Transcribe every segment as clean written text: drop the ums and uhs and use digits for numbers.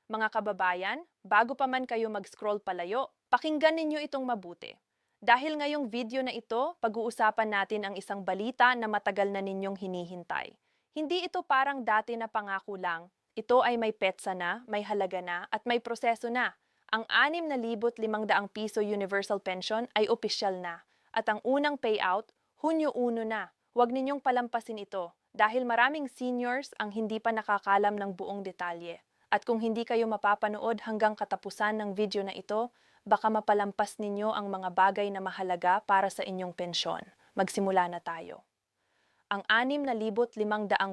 Mga kababayan, bago pa man kayo mag-scroll palayo, pakinggan ninyo itong mabuti. Dahil ngayong video na ito, pag-uusapan natin ang isang balita na matagal na ninyong hinihintay. Hindi ito parang dati na pangako lang. Ito ay may petsa na, may halaga na, at may proseso na. Ang 6,500 piso universal pension ay opisyal na. At ang unang payout, Hunyo 1 na. Huwag ninyong palampasin ito dahil maraming seniors ang hindi pa nakakalam ng buong detalye. At kung hindi kayo mapapanood hanggang katapusan ng video na ito, baka mapalampas ninyo ang mga bagay na mahalaga para sa inyong pensyon. Magsimula na tayo. Ang 6,500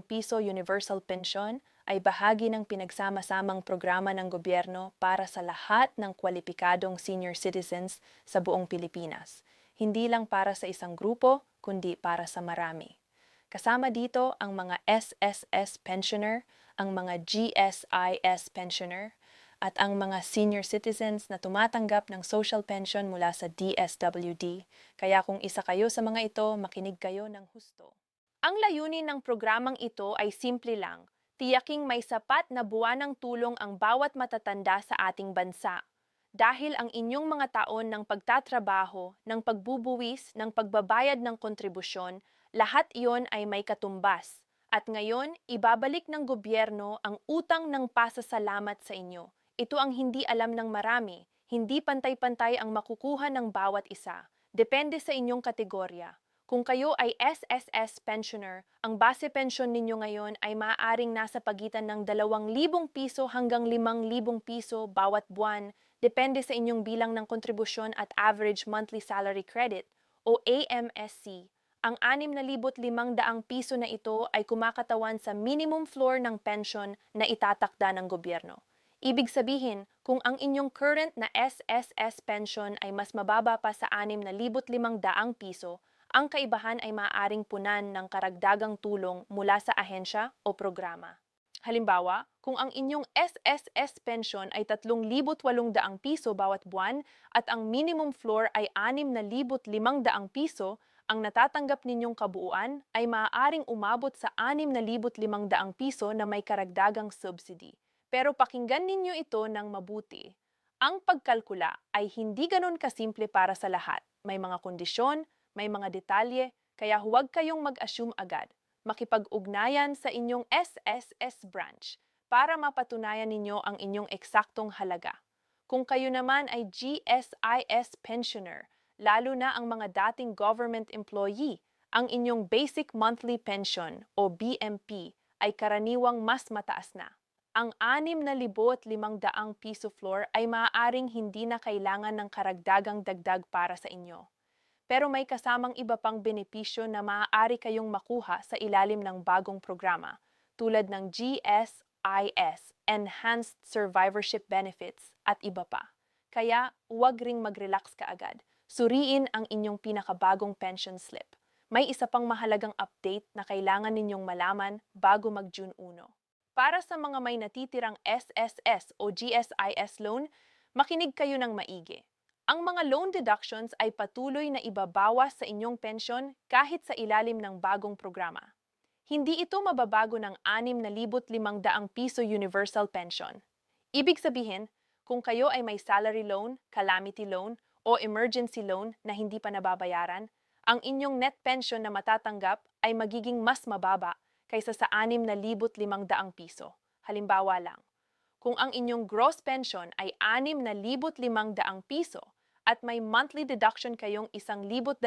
piso universal pension ay bahagi ng pinagsama-samang programa ng gobyerno para sa lahat ng kwalipikadong senior citizens sa buong Pilipinas. Hindi lang para sa isang grupo, kundi para sa marami. Kasama dito ang mga SSS pensioner, ang mga GSIS pensioner, at ang mga senior citizens na tumatanggap ng social pension mula sa DSWD. Kaya kung isa kayo sa mga ito, makinig kayo ng husto. Ang layunin ng programang ito ay simple lang, tiyaking may sapat na buwanang tulong ang bawat matatanda sa ating bansa. Dahil ang inyong mga taon ng pagtatrabaho, ng pagbubuwis, ng pagbabayad ng kontribusyon, lahat iyon ay may katumbas. At ngayon, ibabalik ng gobyerno ang utang ng pasasalamat sa inyo. Ito ang hindi alam ng marami. Hindi pantay-pantay ang makukuha ng bawat isa. Depende sa inyong kategorya. Kung kayo ay SSS pensioner, ang base pension ninyo ngayon ay maaaring nasa pagitan ng 2,000 piso hanggang 5,000 piso bawat buwan, depende sa inyong bilang ng kontribusyon at average monthly salary credit o AMSC. Ang 6,500 piso na ito ay kumakatawan sa minimum floor ng pension na itatakda ng gobyerno. Ibig sabihin, kung ang inyong current na SSS pension ay mas mababa pa sa 6,500 piso, ang kaibahan ay maaaring punan ng karagdagang tulong mula sa ahensya o programa. Halimbawa, kung ang inyong SSS pension ay 3,800 piso bawat buwan at ang minimum floor ay 6,500 piso, ang natatanggap ninyong kabuuan ay maaaring umabot sa 6,500 piso na may karagdagang subsidy. Pero pakinggan ninyo ito ng mabuti. Ang pagkalkula ay hindi ganon kasimple para sa lahat. May mga kondisyon, may mga detalye, kaya huwag kayong mag-assume agad. Makipag-ugnayan sa inyong SSS branch para mapatunayan ninyo ang inyong eksaktong halaga. Kung kayo naman ay GSIS pensioner, lalo na ang mga dating government employee, ang inyong basic monthly pension o BMP ay karaniwang mas mataas na. Ang 6,500 piso floor ay maaaring hindi na kailangan ng karagdagang dagdag para sa inyo. Pero may kasamang iba pang benepisyo na maaari kayong makuha sa ilalim ng bagong programa, tulad ng GSIS, Enhanced Survivorship Benefits, at iba pa. Kaya, huwag ring mag-relax kaagad. Suriin ang inyong pinakabagong pension slip. May isa pang mahalagang update na kailangan ninyong malaman bago mag-June 1. Para sa mga may natitirang SSS o GSIS loan, makinig kayo ng maigi. Ang mga loan deductions ay patuloy na ibabawas sa inyong pensyon kahit sa ilalim ng bagong programa. Hindi ito mababago ng 6,500 piso universal pension. Ibig sabihin, kung kayo ay may salary loan, calamity loan, o emergency loan na hindi pa nababayaran, ang inyong net pension na matatanggap ay magiging mas mababa kaysa sa 6,500 piso. Halimbawa lang, kung ang inyong gross pension ay 6,500 piso at may monthly deduction kayong 1,200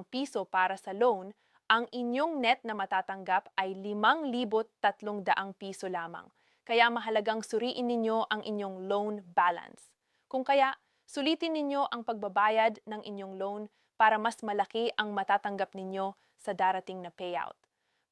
piso para sa loan, ang inyong net na matatanggap ay 5,300 piso lamang. Kaya mahalagang suriin ninyo ang inyong loan balance. Kung kaya, sulitin ninyo ang pagbabayad ng inyong loan para mas malaki ang matatanggap ninyo sa darating na payout.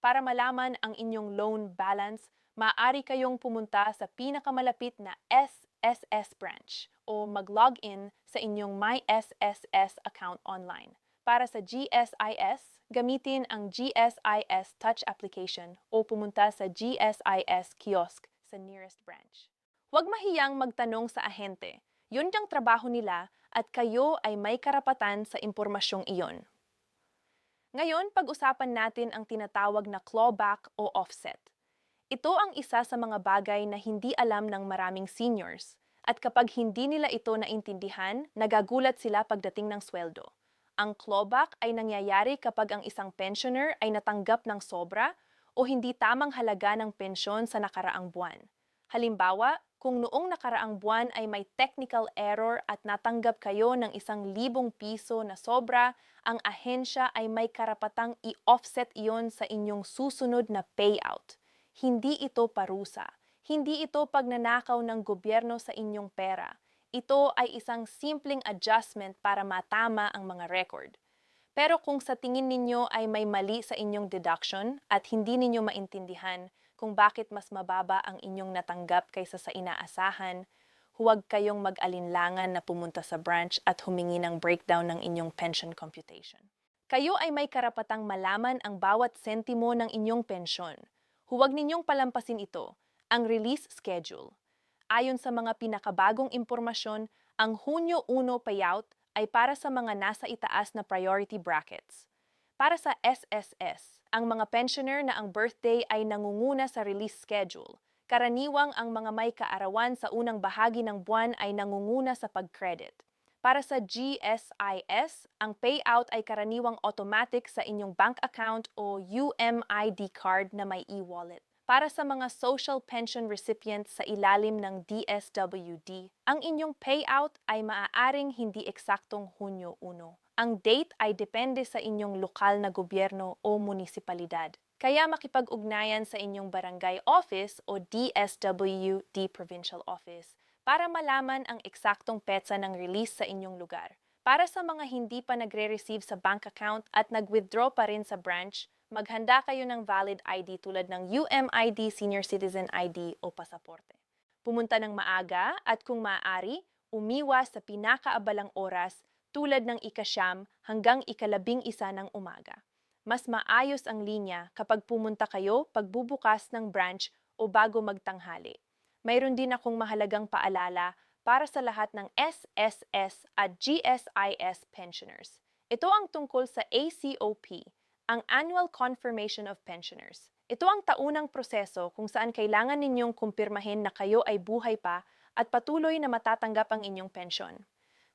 Para malaman ang inyong loan balance, maaari kayong pumunta sa pinakamalapit na SSS branch o mag-login sa inyong My SSS account online. Para sa GSIS, gamitin ang GSIS Touch application o pumunta sa GSIS kiosk sa nearest branch. Huwag mahiyang magtanong sa ahente. Yun ang trabaho nila at kayo ay may karapatan sa impormasyong iyon. Ngayon, pag-usapan natin ang tinatawag na clawback o offset. Ito ang isa sa mga bagay na hindi alam ng maraming seniors. At kapag hindi nila ito naintindihan, nagagulat sila pagdating ng sweldo. Ang clawback ay nangyayari kapag ang isang pensioner ay natanggap ng sobra o hindi tamang halaga ng pensyon sa nakaraang buwan. Halimbawa, kung noong nakaraang buwan ay may technical error at natanggap kayo ng 1,000 piso na sobra, ang ahensya ay may karapatang i-offset iyon sa inyong susunod na payout. Hindi ito parusa. Hindi ito pagnanakaw ng gobyerno sa inyong pera. Ito ay isang simpleng adjustment para matama ang mga record. Pero kung sa tingin ninyo ay may mali sa inyong deduction at hindi ninyo maintindihan kung bakit mas mababa ang inyong natanggap kaysa sa inaasahan, huwag kayong mag-alinlangan na pumunta sa branch at humingi ng breakdown ng inyong pension computation. Kayo ay may karapatang malaman ang bawat sentimo ng inyong pensyon. Huwag ninyong palampasin ito, ang release schedule. Ayon sa mga pinakabagong impormasyon, ang Hunyo 1 payout ay para sa mga nasa itaas na priority brackets. Para sa SSS, ang mga pensioner na ang birthday ay nangunguna sa release schedule. Karaniwang ang mga may kaarawan sa unang bahagi ng buwan ay nangunguna sa pag-credit. Para sa GSIS, ang payout ay karaniwang automatic sa inyong bank account o UMID card na may e-wallet. Para sa mga social pension recipients sa ilalim ng DSWD, ang inyong payout ay maaaring hindi eksaktong Hunyo 1. Ang date ay depende sa inyong lokal na gobyerno o munisipalidad. Kaya makipag-ugnayan sa inyong barangay office o DSWD Provincial Office para malaman ang eksaktong petsa ng release sa inyong lugar. Para sa mga hindi pa nagre-receive sa bank account at nag-withdraw pa rin sa branch, maghanda kayo ng valid ID tulad ng UMID, Senior Citizen ID o pasaporte. Pumunta ng maaga at kung maaari, umiwas sa pinakaabalang oras tulad ng 9 hanggang 11 ng umaga. Mas maayos ang linya kapag pumunta kayo pagbubukas ng branch o bago magtanghali. Mayroon din akong mahalagang paalala para sa lahat ng SSS at GSIS pensioners. Ito ang tungkol sa ACOP, ang Annual Confirmation of Pensioners. Ito ang taunang proseso kung saan kailangan ninyong kumpirmahin na kayo ay buhay pa at patuloy na matatanggap ang inyong pensyon.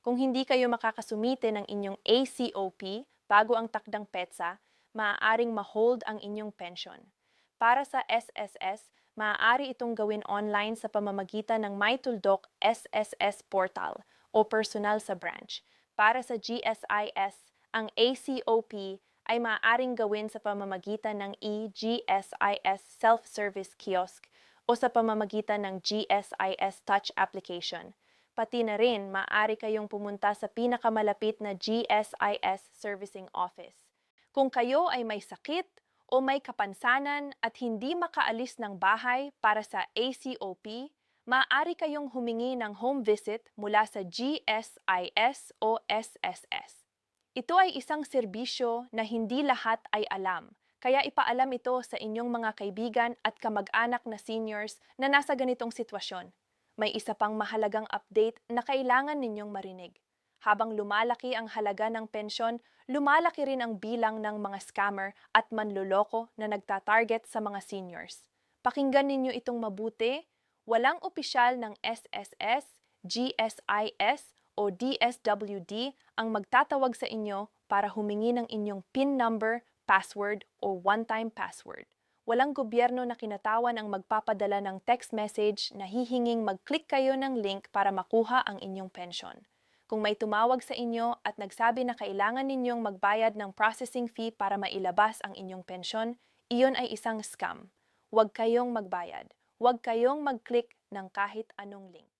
Kung hindi kayo makakasumite ng inyong ACOP bago ang takdang petsa, maaaring ma-hold ang inyong pensyon. Para sa SSS, maaari itong gawin online sa pamamagitan ng MyTuldok SSS portal o personal sa branch. Para sa GSIS, ang ACOP ay maaaring gawin sa pamamagitan ng e-GSIS self-service kiosk o sa pamamagitan ng GSIS touch application. Pati na rin, maaari kayong pumunta sa pinakamalapit na GSIS servicing office. Kung kayo ay may sakit o may kapansanan at hindi makaalis ng bahay para sa ACOP, maaari kayong humingi ng home visit mula sa GSIS o SSS. Ito ay isang serbisyo na hindi lahat ay alam, kaya ipaalam ito sa inyong mga kaibigan at kamag-anak na seniors na nasa ganitong sitwasyon. May isa pang mahalagang update na kailangan ninyong marinig. Habang lumalaki ang halaga ng pensyon, lumalaki rin ang bilang ng mga scammer at manloloko na nagtatarget sa mga seniors. Pakinggan ninyo itong mabuti, walang opisyal ng SSS, GSIS o DSWD ang magtatawag sa inyo para humingi ng inyong PIN number, password o one-time password. Walang gobyerno na kinatawan ang magpapadala ng text message na hihinging mag-click kayo ng link para makuha ang inyong pensyon. Kung may tumawag sa inyo at nagsabi na kailangan ninyong magbayad ng processing fee para mailabas ang inyong pensyon, iyon ay isang scam. Huwag kayong magbayad. Huwag kayong mag-click ng kahit anong link.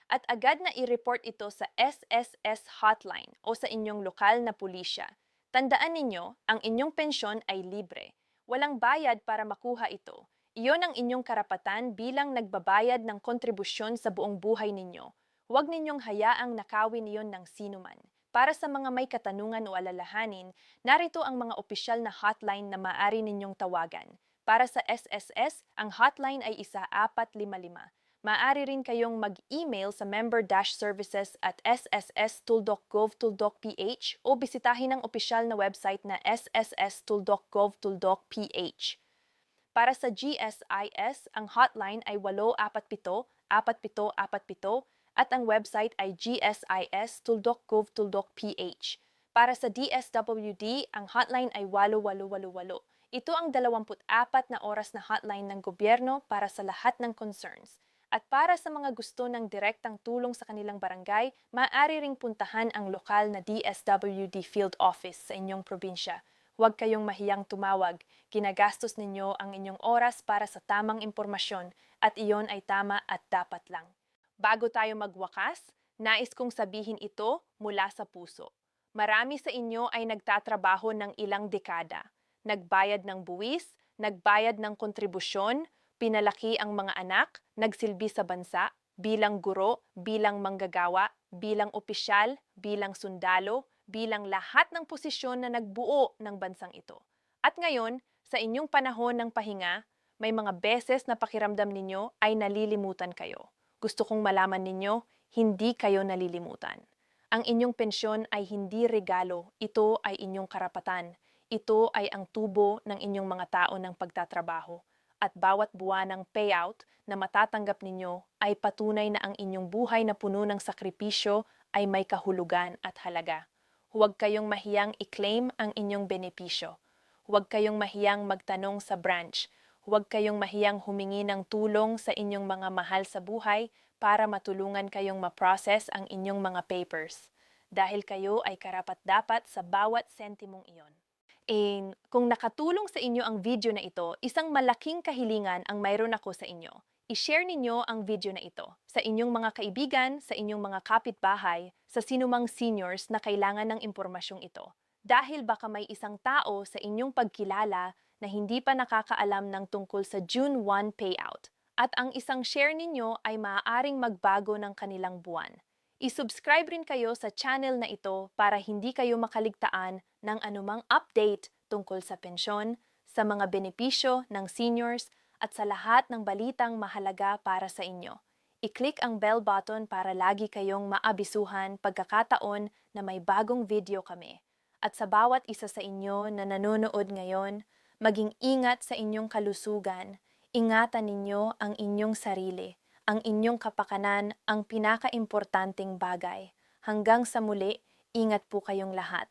At agad na i-report ito sa SSS hotline o sa inyong lokal na pulisya. Tandaan ninyo, ang inyong pensyon ay libre. Walang bayad para makuha ito. Iyon ang inyong karapatan bilang nagbabayad ng kontribusyon sa buong buhay ninyo. Huwag ninyong hayaang nakawin iyon ng sinuman. Para sa mga may katanungan o alalahanin, narito ang mga opisyal na hotline na maaari ninyong tawagan. Para sa SSS, ang hotline ay 1455. Maaari rin kayong mag-email sa member-services@sss.tuldok.gov.ph o bisitahin ang opisyal na website na sss.tuldok.gov.ph. Para sa GSIS, ang hotline ay 847-4747 at ang website ay gsis.tuldok.gov.ph. Para sa DSWD, ang hotline ay 8888. Ito ang 24 na oras na hotline ng gobyerno para sa lahat ng concerns. At para sa mga gusto ng direktang tulong sa kanilang barangay, maaari ring puntahan ang lokal na DSWD Field Office sa inyong probinsya. Huwag kayong mahiyang tumawag. Ginagastos ninyo ang inyong oras para sa tamang impormasyon at iyon ay tama at dapat lang. Bago tayo magwakas, nais kong sabihin ito mula sa puso. Marami sa inyo ay nagtatrabaho ng ilang dekada. Nagbayad ng buwis, nagbayad ng kontribusyon, pinalaki ang mga anak, nagsilbi sa bansa, bilang guro, bilang manggagawa, bilang opisyal, bilang sundalo, bilang lahat ng posisyon na nagbuo ng bansang ito. At ngayon, sa inyong panahon ng pahinga, may mga beses na pakiramdam ninyo ay nalilimutan kayo. Gusto kong malaman ninyo, hindi kayo nalilimutan. Ang inyong pensyon ay hindi regalo, ito ay inyong karapatan. Ito ay ang tubo ng inyong mga tao ng pagtatrabaho. At bawat buwan ng payout na matatanggap ninyo ay patunay na ang inyong buhay na puno ng sakripisyo ay may kahulugan at halaga. Huwag kayong mahiyang i-claim ang inyong benepisyo. Huwag kayong mahiyang magtanong sa branch. Huwag kayong mahiyang humingi ng tulong sa inyong mga mahal sa buhay para matulungan kayong ma-process ang inyong mga papers. Dahil kayo ay karapat-dapat sa bawat sentimong iyon. Kung nakatulong sa inyo ang video na ito, isang malaking kahilingan ang mayroon ako sa inyo. I-share ninyo ang video na ito sa inyong mga kaibigan, sa inyong mga kapitbahay, sa sinumang seniors na kailangan ng impormasyong ito. Dahil baka may isang tao sa inyong pagkilala na hindi pa nakakaalam ng tungkol sa June 1 payout. At ang isang share ninyo ay maaaring magbago ng kanilang buwan. I-subscribe rin kayo sa channel na ito para hindi kayo makaligtaan ng anumang update tungkol sa pensyon, sa mga benepisyo ng seniors, at sa lahat ng balitang mahalaga para sa inyo. I-click ang bell button para lagi kayong maabisuhan pagkakataon na may bagong video kami. At sa bawat isa sa inyo na nanonood ngayon, maging ingat sa inyong kalusugan. Ingatan ninyo ang inyong sarili. Ang inyong kapakanan ang pinakaimportanteng bagay. Hanggang sa muli, ingat po kayong lahat.